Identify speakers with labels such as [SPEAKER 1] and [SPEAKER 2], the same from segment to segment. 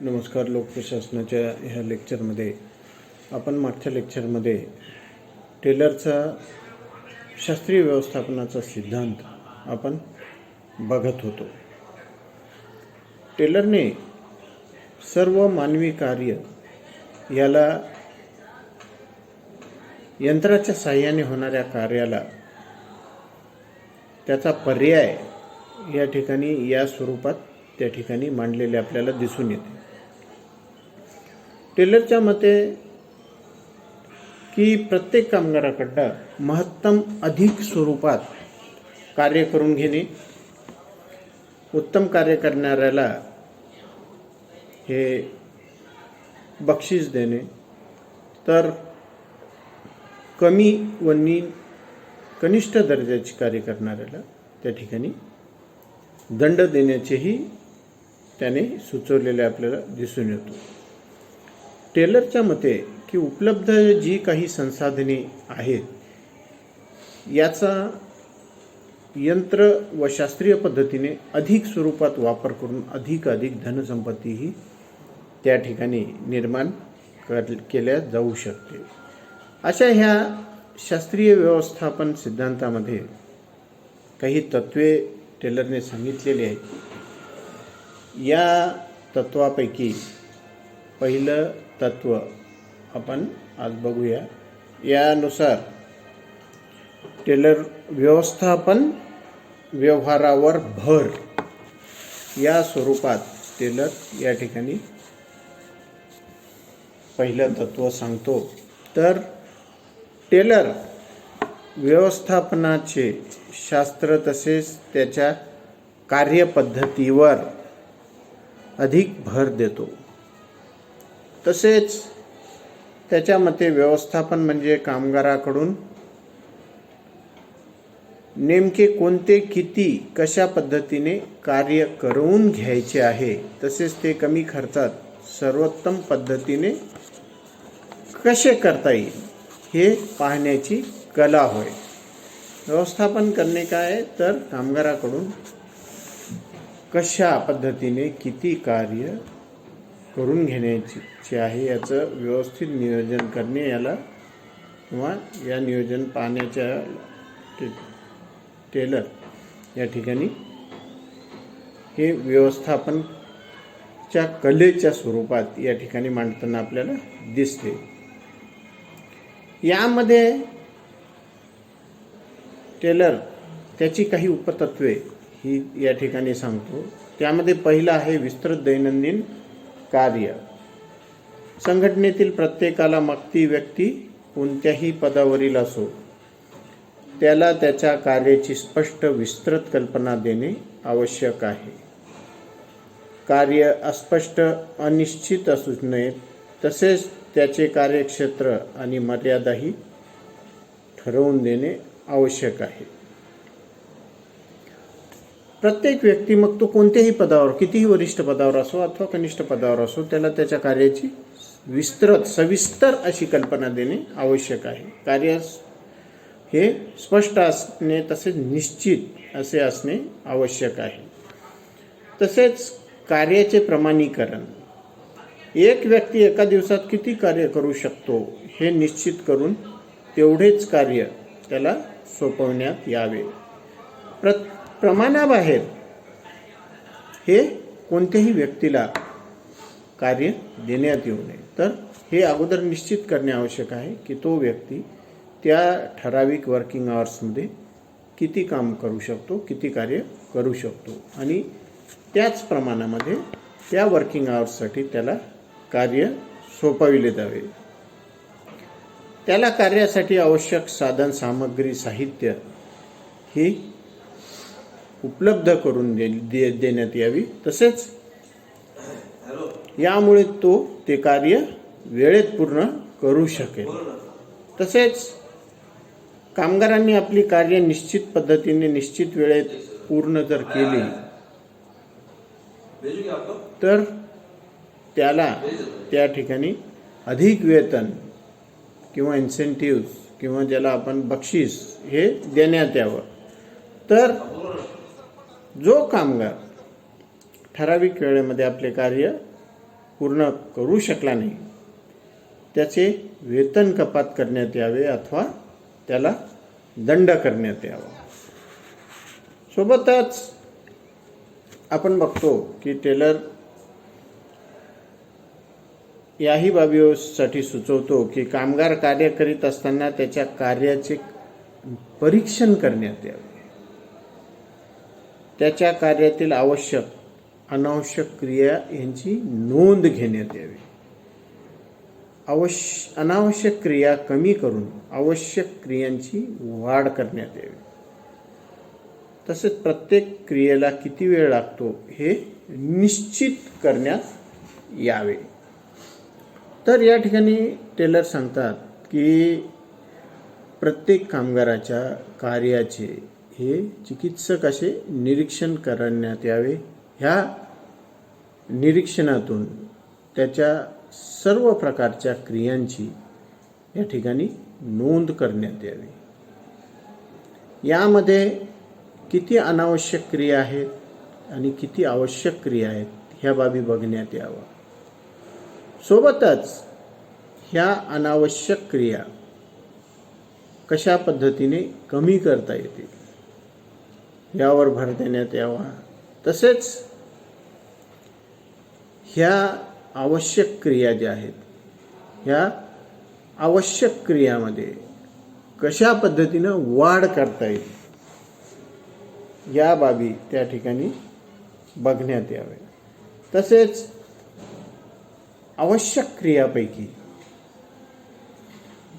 [SPEAKER 1] नमस्कार. लोकप्रशासनाच्या ह्या लेक्चरमध्ये आपण मागच्या लेक्चरमध्ये टेलरचा शास्त्रीय व्यवस्थापनाचा सिद्धांत आपण बघत होतो. टेलरने सर्व मानवी कार्य याला यंत्राच्या साहाय्याने होणाऱ्या कार्याला त्याचा पर्याय या ठिकाणी या स्वरूपात त्या ठिकाणी मांडलेले आपल्याला दिसून येते. टेलरच्या मते की प्रत्येक कामगाराकडं महत्तम अधिक स्वरूपात कार्य करून घेणे, उत्तम कार्य करणाऱ्याला हे बक्षीस देणे, तर कमी व कनिष्ठ दर्जाची कार्य करणाऱ्याला त्या ठिकाणी दंड देण्याचेही त्याने सुचवलेले आपल्याला दिसून येतो. टेलरच्या मते की उपलब्ध जी काही संसाधने आहेत याचा यंत्र व शास्त्रीय पद्धतीने अधिक स्वरूपात वापर करून अधिक धनसंपत्तीही त्या ठिकाणी निर्माण केल्या जाऊ शकते. अशा ह्या शास्त्रीय व्यवस्थापन सिद्धांतामध्ये काही तत्वे टेलरने सांगितलेली आहेत. या तत्वापैकी पहिलं तत्व आपण आज बघूया. यानुसार टेलर व्यवस्थापन व्यवहारावर भर या स्वरूपात टेलर या ठिकाणी पहिलं तत्व सांगतो. तर टेलर व्यवस्थापनाचे शास्त्र तसेच त्याच्या कार्यपद्धतीवर अधिक भर देतो. तसेच त्याच्या मते व्यवस्थापन म्हणजे कामगाराकडून नेमके कोणते किती कशा पद्धतीने कार्य करून घ्यायचे आहे, तसेच ते कमी खर्चात सर्वोत्तम पद्धतीने कसे करता येईल हे पाहण्याची कला होय. व्यवस्थापन करणे काय, तर कामगाराकडून कशा पद्धतीने किती कार्य करून घेण्याचे आहे याचं व्यवस्थित नियोजन करणे याला किंवा या नियोजन पाहण्याच्या टेलर या ठिकाणी हे व्यवस्थापनच्या कलेच्या स्वरूपात या ठिकाणी मांडताना आपल्याला दिसते. यामध्ये टेलर त्याची काही उपतत्वे ही या ठिकाणी सांगतो. त्यामध्ये पहिलं आहे विस्तृत दैनंदिन कार्य. संघटनेतील प्रत्येकाला, मग ती व्यक्ती कोणत्याही पदावरील असो, त्याला त्याच्या कार्याची स्पष्ट विस्तृत कल्पना देणे आवश्यक आहे. कार्य अस्पष्ट अनिश्चित असू नये, तसेच त्याचे कार्यक्षेत्र आणि मर्यादाही ठरवून देणे आवश्यक आहे. प्रत्येक व्यक्ती, मग तो कोणत्याही पदावर, कितीही वरिष्ठ पदावर असो अथवा कनिष्ठ पदावर असो, त्याला त्याच्या कार्याची विस्तृत सविस्तर अशी कल्पना देणे आवश्यक आहे. कार्य हे स्पष्ट असणे तसेच निश्चित असे असणे आवश्यक आहे. तसेच कार्याचे प्रमाणीकरण, एक व्यक्ती एका दिवसात किती कार्य करू शकतो हे निश्चित करून तेवढेच कार्य त्याला सोपवण्यात यावे. प्रमाणाबाहेर हे कोणत्याही व्यक्तीला कार्य देण्यात येऊ नये. तर हे अगोदर निश्चित करणे आवश्यक आहे की तो व्यक्ती त्या ठराविक वर्किंग आवर्समध्ये किती काम करू शकतो, किती कार्य करू शकतो, आणि त्याच प्रमाणामध्ये त्या वर्किंग आवर्ससाठी त्याला कार्य सोपविले जावे. त्याला कार्यासाठी आवश्यक साधन सामग्री, साहित्य ही उपलब्ध करून देण्यात यावी. तसेच यामुळे तो ते कार्य वेळेत पूर्ण करू शकेल. तसेच कामगारांनी आपली कार्य निश्चित पद्धतीने निश्चित वेळेत पूर्ण जर केली तर त्याला त्या ठिकाणी अधिक वेतन किंवा इन्सेंटिव्ह किंवा ज्याला आपण बक्षीस हे देण्यात यावं. तर जो कामगार ठराविक वेळेमध्ये आपले कार्य पूर्ण करू शकला नाही त्याचे वेतन कपात करण्यात यावे अथवा त्याला दंड करण्यात यावा. सोबतच आपण बघतो की टेलर याही बाबीसाठी सुचवतो की कामगार कार्य करीत असताना त्याच्या कार्याचे परीक्षण करण्यात यावे. त्याच्या कार्यातील आवश्यक अनावश्यक क्रिया यांची नोंद घेण्यात यावी. अनावश्यक क्रिया कमी करून आवश्यक क्रियांची वाढ करण्यात यावी. तसेच प्रत्येक क्रियेला किती वेळ लागतो हे निश्चित करण्यात यावे. तर या ठिकाणी टेलर सांगतात की प्रत्येक कामगाराच्या कार्याचे हे चिकित्सक असे निरीक्षण करण्यात यावे. ह्या निरीक्षणातून त्याच्या सर्व प्रकारच्या क्रियांची या ठिकाणी नोंद करण्यात यावी. यामध्ये किती अनावश्यक क्रिया आहेत आणि किती आवश्यक क्रिया आहेत ह्या बाबी बघण्यात यावा. सोबतच ह्या अनावश्यक क्रिया कशा पद्धतीने कमी करता येतील यावर भर देण्यात यावा. तसेच ह्या आवश्यक क्रिया ज्या आहेत ह्या आवश्यक क्रियामध्ये कशा पद्धतीनं वाढ करता येईल या बाबी त्या ठिकाणी बघण्यात यावे. तसेच आवश्यक क्रियापैकी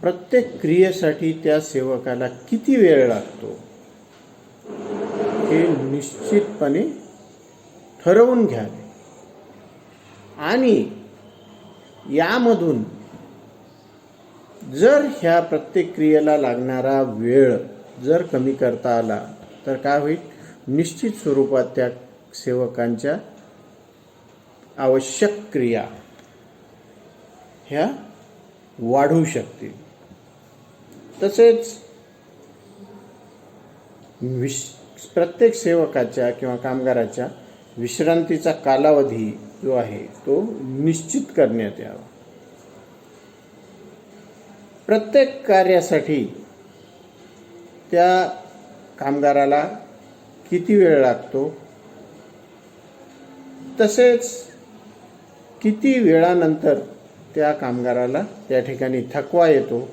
[SPEAKER 1] प्रत्येक क्रियेसाठी त्या सेवकाला किती वेळ लागतो हे निश्चितपणे ठरवून घ्यावे. आणि यामधून जर ह्या प्रत्येक क्रियेला लागणारा वेळ जर कमी करता आला तर काय होईल, निश्चित स्वरूपात त्या सेवकांच्या आवश्यक क्रिया ह्या वाढू शकतील. तसेच प्रत्येक सेवकाच्या किंवा कामगाराच्या विश्रांतीचा कालावधी जो आहे तो निश्चित करण्यात यावा. प्रत्येक कार्यासाठी त्या कामगाराला किती वेळ लागतो, तसेच किती वेळानंतर त्या कामगाराला त्या ठिकाणी थकवा येतो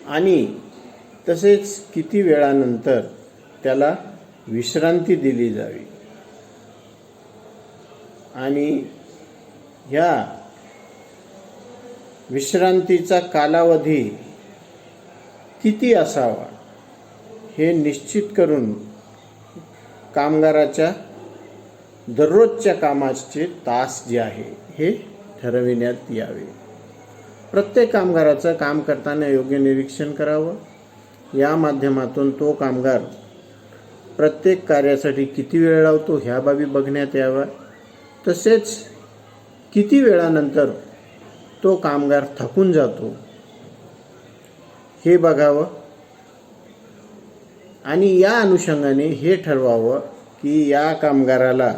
[SPEAKER 1] आणि तसेच किती वेळानंतर त्याला विश्रांती दिली जावी आणि ह्या विश्रांतीचा कालावधी किती असावा हे निश्चित करून कामगाराच्या दररोजच्या कामाचे तास जे आहे हे ठरविण्यात यावे. प्रत्येक कामगाराचं काम करताना योग्य निरीक्षण करावं. या माध्यमातून तो कामगार प्रत्येक कार्यासाठी किती वेळ लावतो ह्या बाबी बघण्यात याव्या. तसेच किती वेळानंतर तो कामगार थकून जातो हे बघावं आणि या अनुषंगाने हे ठरवावं की या कामगाराला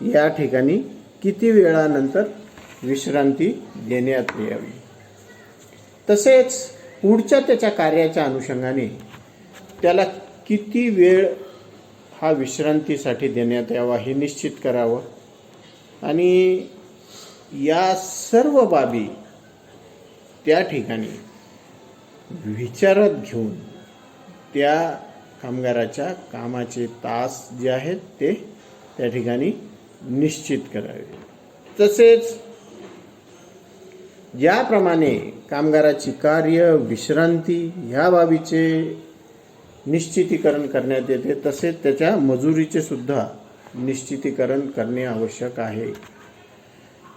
[SPEAKER 1] या ठिकाणी किती वेळानंतर विश्रांती देण्यात यावी. तसेच पुढच्या त्याच्या कार्याच्या अनुषंगाने त्याला किती वेळ हा विश्रांतीसाठी देण्यात यावा हे निश्चित करावं आणि या सर्व बाबी त्या ठिकाणी विचारात घेऊन त्या कामगाराच्या कामाचे तास जे आहेत ते त्या ठिकाणी निश्चित करावे. तसेच ज्याप्रमाणे कामगाराची कार्य विश्रांती ह्या बाबीचे निश्चितीकरण करण्यात येते तसेच त्याच्या मजुरीचे सुद्धा निश्चितीकरण करणे आवश्यक आहे.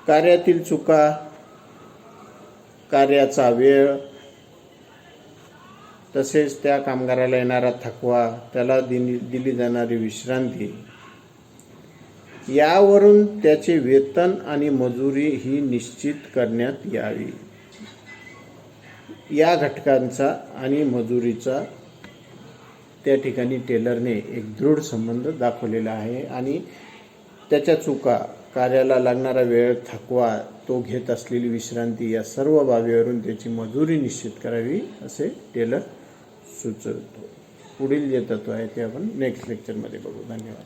[SPEAKER 1] कार्यातील चुका, कार्याचा वेळ, तसेच त्या कामगाराला येणारा थकवा, त्याला दिली जाणारी विश्रांती यावरून त्याचे वेतन आणि मजुरी ही निश्चित करण्यात यावी. या घटकांचा आणि मजुरीचा त्या ठिकाणी टेलरने एक दृढ संबंध दाखवलेला आहे आणि त्याच्या चुका कार्याला लागणारा वेळ, थकवा, तो घेत असलेली विश्रांती या सर्व बाबीवरून त्याची मजुरी निश्चित करावी असे टेलर सुचवतो. पुढील जे तत्व आहे ते आपण नेक्स्ट लेक्चरमध्ये बघू. धन्यवाद.